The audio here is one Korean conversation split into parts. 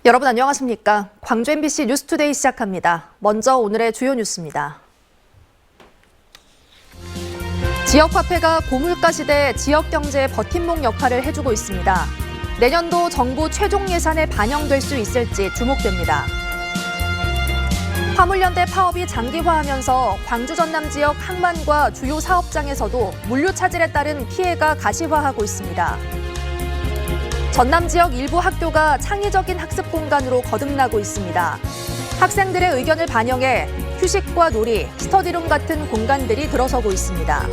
여러분 안녕하십니까? 광주 MBC 뉴스투데이 시작합니다. 먼저 오늘의 주요 뉴스입니다. 지역화폐가 고물가 시대 지역경제의 버팀목 역할을 해주고 있습니다. 내년도 정부 최종 예산에 반영될 수 있을지 주목됩니다. 화물연대 파업이 장기화하면서 광주 전남 지역 항만과 주요 사업장에서도 물류 차질에 따른 피해가 가시화하고 있습니다. 전남 지역 일부 학교가 창의적인 학습 공간으로 거듭나고 있습니다. 학생들의 의견을 반영해 휴식과 놀이, 스터디룸 같은 공간들이 들어서고 있습니다.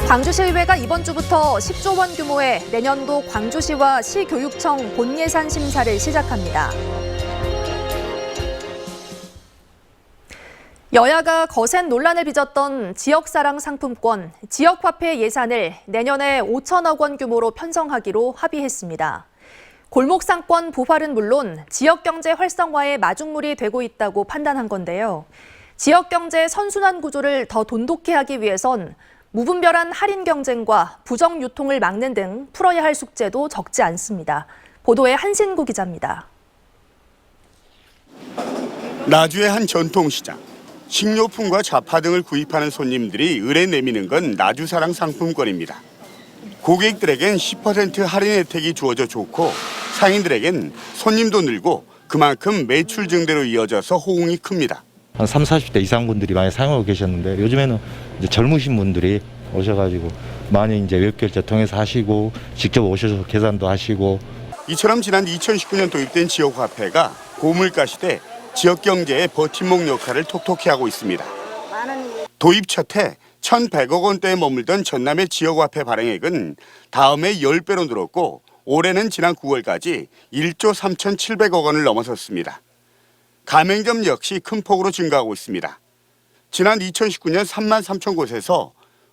광주시의회가 이번 주부터 10조 원 규모의 내년도 광주시와 시교육청 본예산 심사를 시작합니다. 여야가 거센 논란을 빚었던 지역사랑 상품권, 지역화폐 예산을 내년에 5천억 원 규모로 편성하기로 합의했습니다. 골목상권 부활은 물론 지역경제 활성화의 마중물이 되고 있다고 판단한 건데요. 지역경제 선순환 구조를 더 돈독히 하기 위해선 무분별한 할인 경쟁과 부정 유통을 막는 등 풀어야 할 숙제도 적지 않습니다. 보도에 한신구 기자입니다. 나주의 한 전통시장. 식료품과 잡화 등을 구입하는 손님들이 을에 내미는 건 나주사랑 상품권입니다. 고객들에겐 10% 할인 혜택이 주어져 좋고 상인들에겐 손님도 늘고 그만큼 매출 증대로 이어져서 호응이 큽니다. 한 30, 40대 이상 분들이 많이 사용하고 계셨는데 요즘에는 이제 젊으신 분들이 오셔가지고 많이 이제 웹결제 통해서 하시고 직접 오셔서 계산도 하시고. 이처럼 지난 2019년 도입된 지역화폐가 고물가 시대 지역 경제의 버팀목 역할을 톡톡히 하고 있습니다. 도입 첫 해 1,100억 원대에 머물던 전남의 지역화폐 발행액은 다음해 10배로 늘었고 올해는 지난 9월까지 1조 3,700억 원을 넘어섰습니다. 가맹점 역시 큰 폭으로 증가하고 있습니다. 지난 2019년 3만 3천 곳에서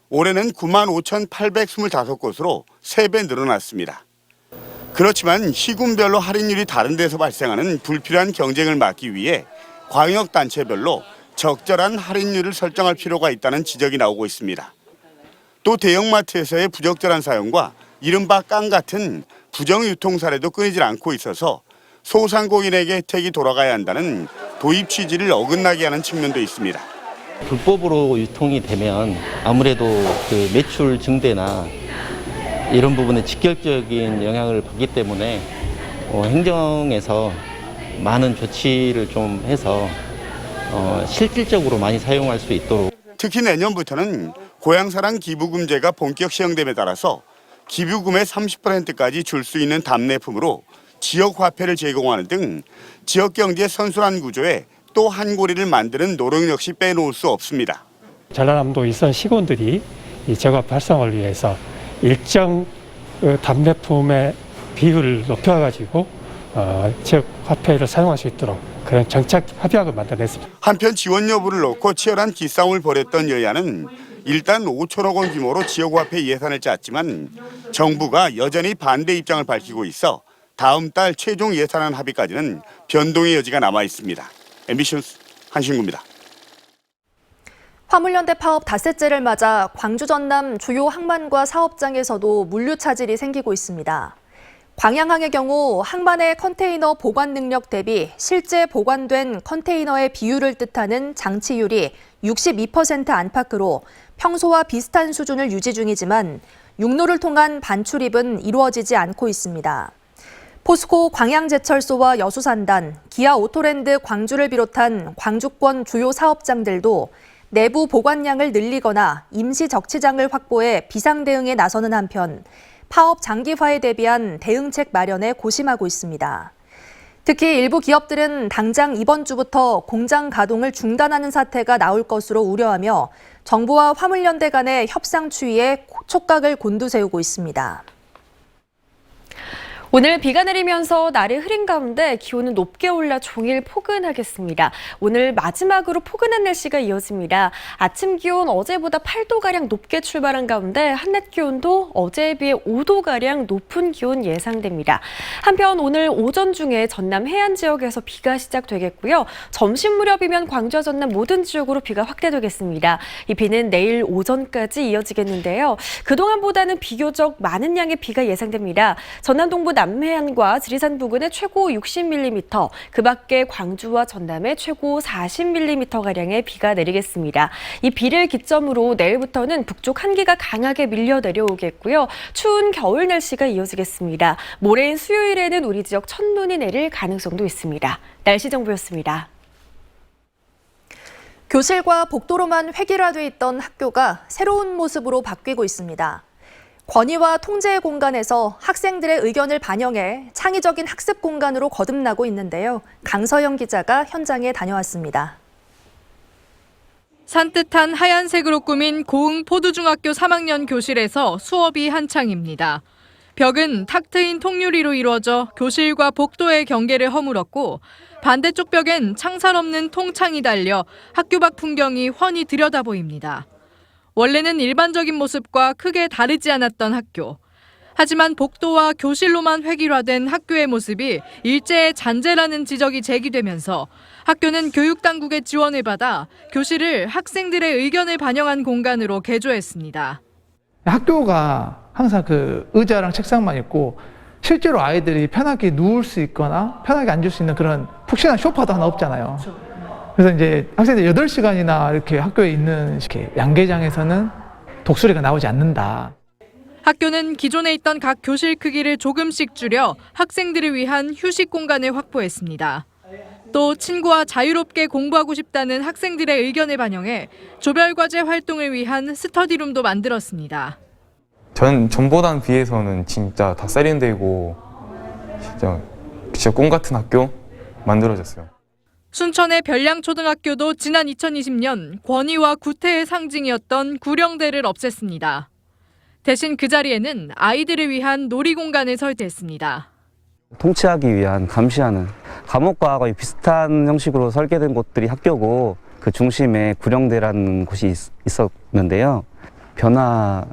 올해는 9만 5,825곳으로 3배 늘어났습니다. 그렇지만 시군별로 할인율이 다른 데서 발생하는 불필요한 경쟁을 막기 위해 광역단체별로 적절한 할인율을 설정할 필요가 있다는 지적이 나오고 있습니다. 또 대형마트에서의 부적절한 사용과 이른바 깡 같은 부정 유통 사례도 끊이질 않고 있어서 소상공인에게 혜택이 돌아가야 한다는 도입 취지를 어긋나게 하는 측면도 있습니다. 불법으로 유통이 되면 아무래도 그 매출 증대나 이런 부분에 직접적인 영향을 받기 때문에 행정에서 많은 조치를 좀 해서 실질적으로 많이 사용할 수 있도록. 특히 내년부터는 고향사랑 기부금제가 본격 시행됨에 따라서 기부금의 30%까지 줄 수 있는 답례품으로 지역화폐를 제공하는 등 지역경제 선순환 구조에 또 한 고리를 만드는 노력 역시 빼놓을 수 없습니다. 전라남도 이선 시군들이 이 지역화폐 활성화를 위해서 일정 답례품의 비율을 높여가지고 지역화폐를 사용할 수 있도록 그런 정책 협약을 만들어냈습니다. 한편 지원 여부를 놓고 치열한 기싸움을 벌였던 여야는 일단 5천억 원 규모로 지역화폐 예산을 짰지만 정부가 여전히 반대 입장을 밝히고 있어 다음 달 최종 예산안 합의까지는 변동의 여지가 남아 있습니다. MBC 뉴스 한신구입니다. 화물연대 파업 닷새째를 맞아 광주 전남 주요 항만과 사업장에서도 물류 차질이 생기고 있습니다. 광양항의 경우 항만의 컨테이너 보관 능력 대비 실제 보관된 컨테이너의 비율을 뜻하는 장치율이 62% 안팎으로 평소와 비슷한 수준을 유지 중이지만 육로를 통한 반출입은 이루어지지 않고 있습니다. 포스코 광양제철소와 여수산단, 기아 오토랜드 광주를 비롯한 광주권 주요 사업장들도 내부 보관량을 늘리거나 임시 적치장을 확보해 비상 대응에 나서는 한편 파업 장기화에 대비한 대응책 마련에 고심하고 있습니다. 특히 일부 기업들은 당장 이번 주부터 공장 가동을 중단하는 사태가 나올 것으로 우려하며 정부와 화물연대 간의 협상 추이에 촉각을 곤두세우고 있습니다. 오늘 비가 내리면서 날이 흐린 가운데 기온은 높게 올라 종일 포근하겠습니다. 오늘 마지막으로 포근한 날씨가 이어집니다. 아침 기온 어제보다 8도가량 높게 출발한 가운데 한낮 기온도 어제에 비해 5도가량 높은 기온 예상됩니다. 한편 오늘 오전 중에 전남 해안 지역에서 비가 시작되겠고요. 점심 무렵이면 광주와 전남 모든 지역으로 비가 확대되겠습니다. 이 비는 내일 오전까지 이어지겠는데요. 그동안보다는 비교적 많은 양의 비가 예상됩니다. 전남 동부 남해안과 지리산 부근에 최고 60mm, 그 밖에 광주와 전남에 최고 40mm가량의 비가 내리겠습니다. 이 비를 기점으로 내일부터는 북쪽 한기가 강하게 밀려 내려오겠고요. 추운 겨울 날씨가 이어지겠습니다. 모레인 수요일에는 우리 지역 첫눈이 내릴 가능성도 있습니다. 날씨 정보였습니다. 교실과 복도로만 획일화돼 있던 학교가 새로운 모습으로 바뀌고 있습니다. 권위와 통제의 공간에서 학생들의 의견을 반영해 창의적인 학습 공간으로 거듭나고 있는데요. 강서영 기자가 현장에 다녀왔습니다. 산뜻한 하얀색으로 꾸민 고흥 포두중학교 3학년 교실에서 수업이 한창입니다. 벽은 탁 트인 통유리로 이루어져 교실과 복도의 경계를 허물었고 반대쪽 벽엔 창살 없는 통창이 달려 학교 밖 풍경이 훤히 들여다 보입니다. 원래는 일반적인 모습과 크게 다르지 않았던 학교. 하지만 복도와 교실로만 획일화된 학교의 모습이 일제의 잔재라는 지적이 제기되면서 학교는 교육당국의 지원을 받아 교실을 학생들의 의견을 반영한 공간으로 개조했습니다. 학교가 항상 그 의자랑 책상만 있고 실제로 아이들이 편하게 누울 수 있거나 편하게 앉을 수 있는 그런 푹신한 소파도 하나 없잖아요. 그래서 이제 학생들 8시간이나 이렇게 학교에 있는 이렇게 양계장에서는 독소리가 나오지 않는다. 학교는 기존에 있던 각 교실 크기를 조금씩 줄여 학생들을 위한 휴식 공간을 확보했습니다. 또 친구와 자유롭게 공부하고 싶다는 학생들의 의견을 반영해 조별과제 활동을 위한 스터디룸도 만들었습니다. 전 전보단 비해서는 진짜 다 세련되고 진짜 꿈 같은 학교 만들어졌어요. 순천의 별량초등학교도 지난 2020년 권위와 구태의 상징이었던 구령대를 없앴습니다. 대신 그 자리에는 아이들을 위한 놀이공간을 설치했습니다. 통치하기 위한 감시하는 감옥과 거의 비슷한 형식으로 설계된 곳들이 학교고 그 중심에 구령대라는 곳이 있었는데요. 변화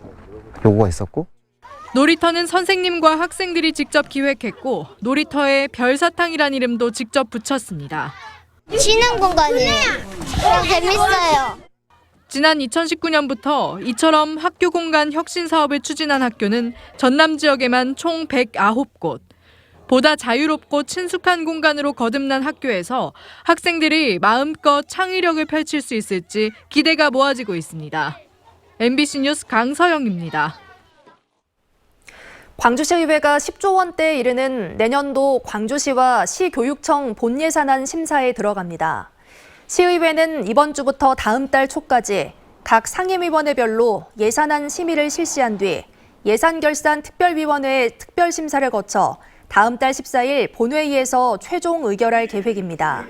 요구가 있었고 놀이터는 선생님과 학생들이 직접 기획했고 놀이터에 별사탕이란 이름도 직접 붙였습니다. 쉬는 공간이에요. 재밌어요. 지난 2019년부터 이처럼 학교 공간 혁신 사업을 추진한 학교는 전남 지역에만 총 109곳. 보다 자유롭고 친숙한 공간으로 거듭난 학교에서 학생들이 마음껏 창의력을 펼칠 수 있을지 기대가 모아지고 있습니다. MBC 뉴스 강서영입니다. 광주시의회가 10조 원대에 이르는 내년도 광주시와 시교육청 본예산안 심사에 들어갑니다. 시의회는 이번 주부터 다음 달 초까지 각 상임위원회별로 예산안 심의를 실시한 뒤 예산결산특별위원회 특별심사를 거쳐 다음 달 14일 본회의에서 최종 의결할 계획입니다.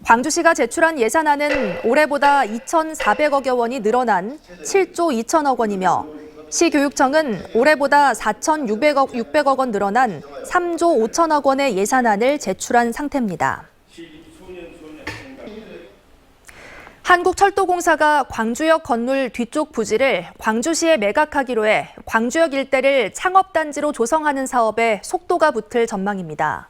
광주시가 제출한 예산안은 올해보다 2,400억여 원이 늘어난 7조 2천억 원이며 시교육청은 올해보다 4,600억 원 늘어난 3조 5천억 원의 예산안을 제출한 상태입니다. 한국철도공사가 광주역 건물 뒤쪽 부지를 광주시에 매각하기로 해 광주역 일대를 창업단지로 조성하는 사업에 속도가 붙을 전망입니다.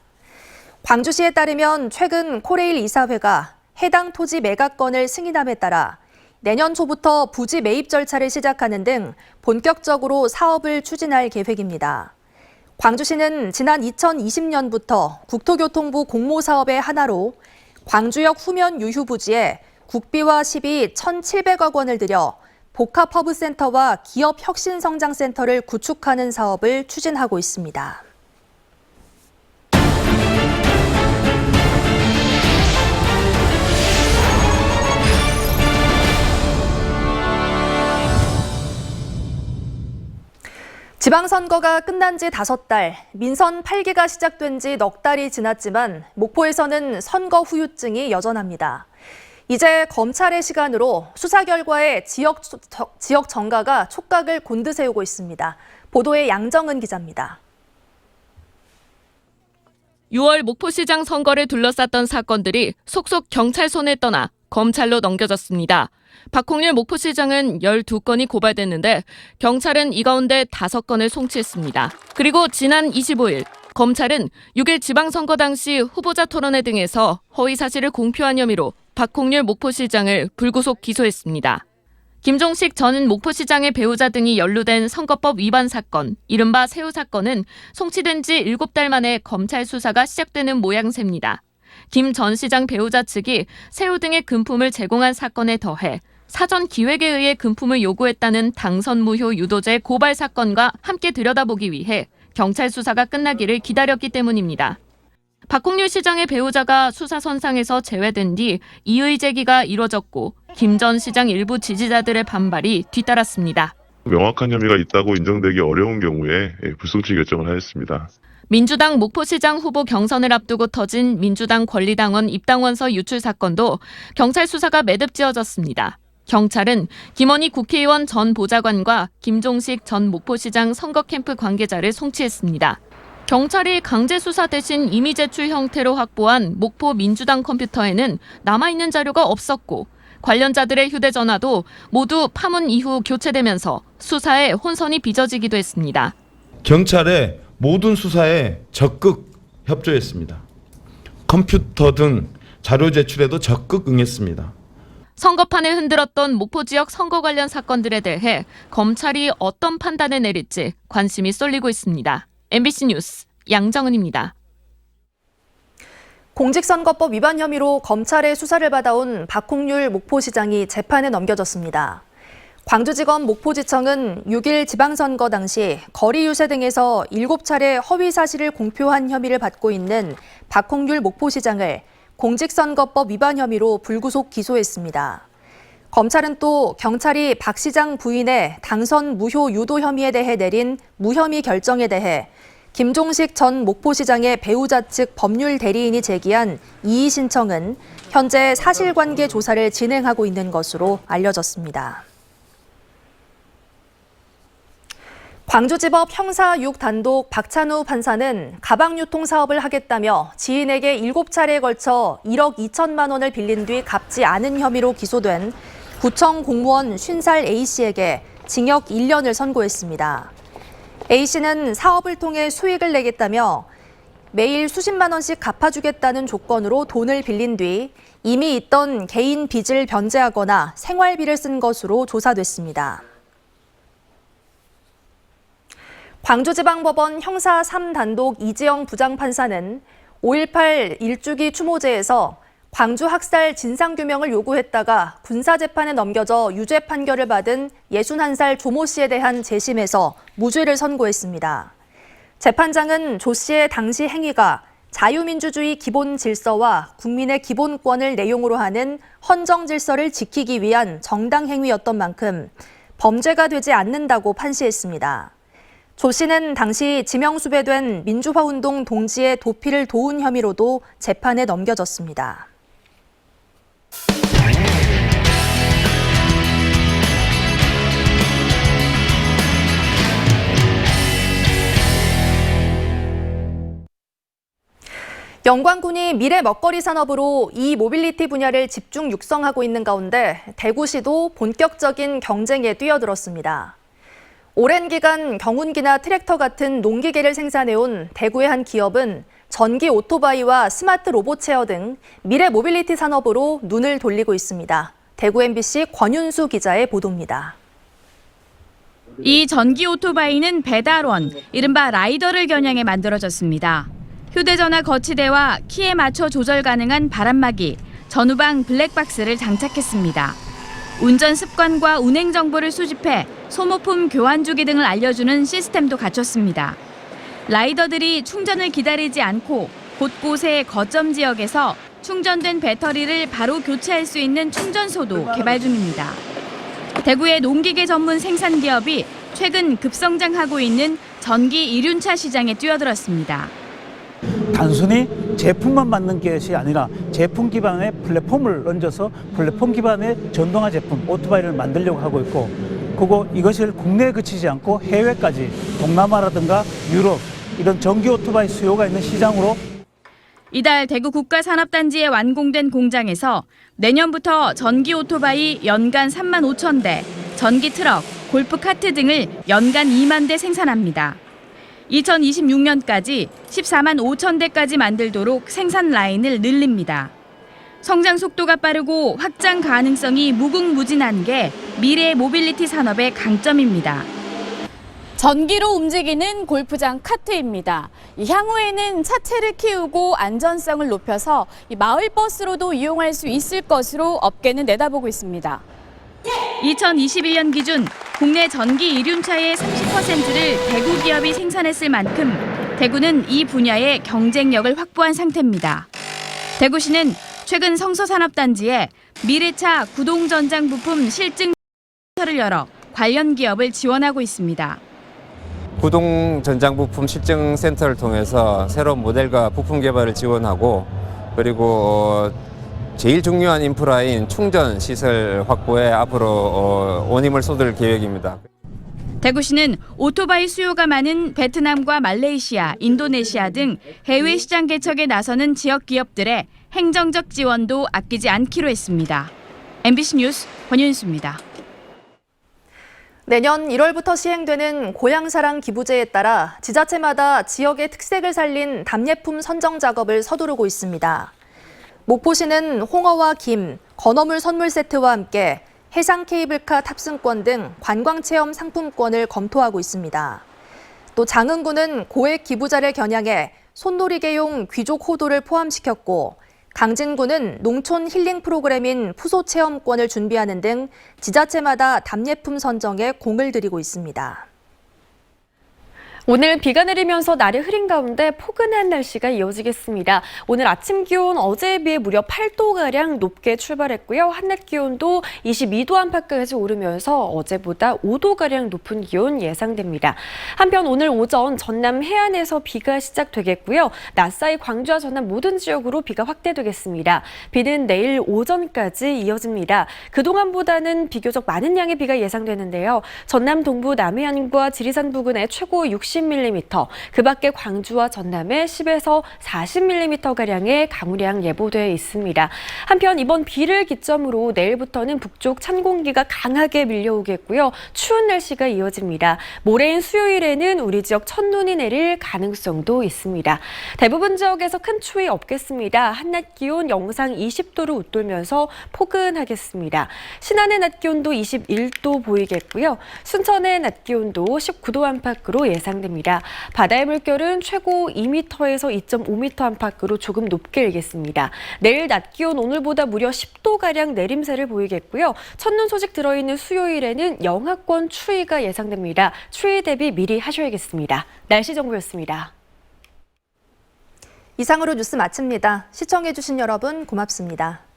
광주시에 따르면 최근 코레일 이사회가 해당 토지 매각건을 승인함에 따라 내년 초부터 부지 매입 절차를 시작하는 등 본격적으로 사업을 추진할 계획입니다. 광주시는 지난 2020년부터 국토교통부 공모사업의 하나로 광주역 후면 유휴 부지에 국비와 시비 1,700억 원을 들여 복합허브센터와 기업혁신성장센터를 구축하는 사업을 추진하고 있습니다. 지방선거가 끝난 지 5달, 민선 8기가 시작된 지 넉 달이 지났지만 목포에서는 선거 후유증이 여전합니다. 이제 검찰의 시간으로 수사 결과에 지역 정가가 촉각을 곤두세우고 있습니다. 보도에 양정은 기자입니다. 6월 목포시장 선거를 둘러쌌던 사건들이 속속 경찰 손에 떠나 검찰로 넘겨졌습니다. 박홍렬 목포시장은 12건이 고발됐는데 경찰은 이 가운데 5건을 송치했습니다. 그리고 지난 25일 검찰은 6일 지방선거 당시 후보자 토론회 등에서 허위 사실을 공표한 혐의로 박홍렬 목포시장을 불구속 기소했습니다. 김종식 전 목포시장의 배우자 등이 연루된 선거법 위반 사건, 이른바 새우 사건은 송치된 지 7달 만에 검찰 수사가 시작되는 모양새입니다. 김 전 시장 배우자 측이 새우 등의 금품을 제공한 사건에 더해 사전 기획에 의해 금품을 요구했다는 당선 무효 유도죄 고발 사건과 함께 들여다보기 위해 경찰 수사가 끝나기를 기다렸기 때문입니다. 박홍률 시장의 배우자가 수사선상에서 제외된 뒤 이의 제기가 이뤄졌고 김 전 시장 일부 지지자들의 반발이 뒤따랐습니다. 명확한 혐의가 있다고 인정되기 어려운 경우에 불송치 결정을 하였습니다. 민주당 목포시장 후보 경선을 앞두고 터진 민주당 권리당원 입당원서 유출 사건도 경찰 수사가 매듭지어졌습니다. 경찰은 김원희 국회의원 전 보좌관과 김종식 전 목포시장 선거캠프 관계자를 송치했습니다. 경찰이 강제 수사 대신 임의 제출 형태로 확보한 목포 민주당 컴퓨터에는 남아있는 자료가 없었고 관련자들의 휴대전화도 모두 파문 이후 교체되면서 수사에 혼선이 빚어지기도 했습니다. 경찰의 모든 수사에 적극 협조했습니다. 컴퓨터 등 자료 제출에도 적극 응했습니다. 선거판을 흔들었던 목포 지역 선거 관련 사건들에 대해 검찰이 어떤 판단을 내릴지 관심이 쏠리고 있습니다. MBC 뉴스 양정은입니다. 공직선거법 위반 혐의로 검찰의 수사를 받아온 박홍률 목포시장이 재판에 넘겨졌습니다. 광주지검 목포지청은 6일 지방선거 당시 거리 유세 등에서 7차례 허위 사실을 공표한 혐의를 받고 있는 박홍률 목포시장을 공직선거법 위반 혐의로 불구속 기소했습니다. 검찰은 또 경찰이 박 시장 부인의 당선 무효 유도 혐의에 대해 내린 무혐의 결정에 대해 김종식 전 목포시장의 배우자 측 법률 대리인이 제기한 이의 신청은 현재 사실관계 조사를 진행하고 있는 것으로 알려졌습니다. 광주지법 형사 6 단독 박찬우 판사는 가방 유통 사업을 하겠다며 지인에게 7차례에 걸쳐 1억 2천만 원을 빌린 뒤 갚지 않은 혐의로 기소된 구청 공무원 50살 A씨에게 징역 1년을 선고했습니다. A씨는 사업을 통해 수익을 내겠다며 매일 수십만 원씩 갚아주겠다는 조건으로 돈을 빌린 뒤 이미 있던 개인 빚을 변제하거나 생활비를 쓴 것으로 조사됐습니다. 광주지방법원 형사 3단독 이지영 부장판사는 5.18 일주기 추모제에서 광주 학살 진상규명을 요구했다가 군사재판에 넘겨져 유죄 판결을 받은 61살 조모 씨에 대한 재심에서 무죄를 선고했습니다. 재판장은 조 씨의 당시 행위가 자유민주주의 기본 질서와 국민의 기본권을 내용으로 하는 헌정 질서를 지키기 위한 정당 행위였던 만큼 범죄가 되지 않는다고 판시했습니다. 조 씨는 당시 지명수배된 민주화운동 동지의 도피를 도운 혐의로도 재판에 넘겨졌습니다. 영광군이 미래 먹거리 산업으로 이모빌리티 분야를 집중 육성하고 있는 가운데 대구시도 본격적인 경쟁에 뛰어들었습니다. 오랜 기간 경운기나 트랙터 같은 농기계를 생산해온 대구의 한 기업은 전기 오토바이와 스마트 로봇 체어 등 미래 모빌리티 산업으로 눈을 돌리고 있습니다. 대구 MBC 권윤수 기자의 보도입니다. 이 전기 오토바이는 배달원, 이른바 라이더를 겨냥해 만들어졌습니다. 휴대전화 거치대와 키에 맞춰 조절 가능한 바람막이, 전후방 블랙박스를 장착했습니다. 운전 습관과 운행 정보를 수집해 소모품 교환 주기 등을 알려주는 시스템도 갖췄습니다. 라이더들이 충전을 기다리지 않고 곳곳의 거점 지역에서 충전된 배터리를 바로 교체할 수 있는 충전소도 개발 중입니다. 대구의 농기계 전문 생산 기업이 최근 급성장하고 있는 전기 이륜차 시장에 뛰어들었습니다. 단순히 제품만 만든 것이 아니라 제품 기반의 플랫폼을 얹어서 플랫폼 기반의 전동화 제품, 오토바이를 만들려고 하고 있고, 그리고 이것을 국내에 그치지 않고 해외까지 동남아라든가 유럽 이런 전기 오토바이 수요가 있는 시장으로. 이달 대구 국가산업단지에 완공된 공장에서 내년부터 전기 오토바이 연간 3만 5천 대, 전기 트럭, 골프 카트 등을 연간 2만 대 생산합니다. 2026년까지 14만 5천 대까지 만들도록 생산 라인을 늘립니다. 성장 속도가 빠르고 확장 가능성이 무궁무진한 게 미래 모빌리티 산업의 강점입니다. 전기로 움직이는 골프장 카트입니다. 향후에는 차체를 키우고 안전성을 높여서 마을버스로도 이용할 수 있을 것으로 업계는 내다보고 있습니다. 2021년 기준 국내 전기 이륜차의 30%를 대구 기업이 생산했을 만큼 대구는 이 분야의 경쟁력을 확보한 상태입니다. 대구시는 최근 성서산업단지에 미래차 구동전장 부품 실증센터를 열어 관련 기업을 지원하고 있습니다. 구동 전장 부품 실증 센터를 통해서 새로운 모델과 부품 개발을 지원하고 그리고 제일 중요한 인프라인 충전 시설 확보에 앞으로 온 힘을 쏟을 계획입니다. 대구시는 오토바이 수요가 많은 베트남과 말레이시아, 인도네시아 등 해외 시장 개척에 나서는 지역 기업들의 행정적 지원도 아끼지 않기로 했습니다. MBC 뉴스 권윤수입니다. 내년 1월부터 시행되는 고향사랑 기부제에 따라 지자체마다 지역의 특색을 살린 답례품 선정 작업을 서두르고 있습니다. 목포시는 홍어와 김, 건어물 선물 세트와 함께 해상 케이블카 탑승권 등 관광체험 상품권을 검토하고 있습니다. 또 장흥군은 고액 기부자를 겨냥해 손놀이개용 귀족 호도를 포함시켰고 강진구는 농촌 힐링 프로그램인 푸소 체험권을 준비하는 등 지자체마다 답례품 선정에 공을 들이고 있습니다. 오늘 비가 내리면서 날이 흐린 가운데 포근한 날씨가 이어지겠습니다. 오늘 아침 기온 어제에 비해 무려 8도가량 높게 출발했고요. 한낮 기온도 22도 안팎까지 오르면서 어제보다 5도가량 높은 기온 예상됩니다. 한편 오늘 오전 전남 해안에서 비가 시작되겠고요. 낮 사이 광주와 전남 모든 지역으로 비가 확대되겠습니다. 비는 내일 오전까지 이어집니다. 그동안보다는 비교적 많은 양의 비가 예상되는데요. 전남 동부 남해안과 지리산 부근에 최고 60mm, 그 밖에 광주와 전남에 10에서 40mm가량의 강우량 예보되어 있습니다. 한편 이번 비를 기점으로 내일부터는 북쪽 찬 공기가 강하게 밀려오겠고요. 추운 날씨가 이어집니다. 모레인 수요일에는 우리 지역 첫눈이 내릴 가능성도 있습니다. 대부분 지역에서 큰 추위 없겠습니다. 한낮 기온 영상 20도를 웃돌면서 포근하겠습니다. 신안의 낮 기온도 21도 보이겠고요. 순천의 낮 기온도 19도 안팎으로 예상됩니다. 바다의 물결은 최고 2m에서 2.5m 안팎으로 조금 높게 일겠습니다. 내일 낮 기온 오늘보다 무려 10도가량 내림세를 보이겠고요. 첫눈 소식 들어있는 수요일에는 영하권 추위가 예상됩니다. 추위 대비 미리 하셔야겠습니다. 날씨 정보였습니다. 이상으로 뉴스 마칩니다. 시청해주신 여러분 고맙습니다.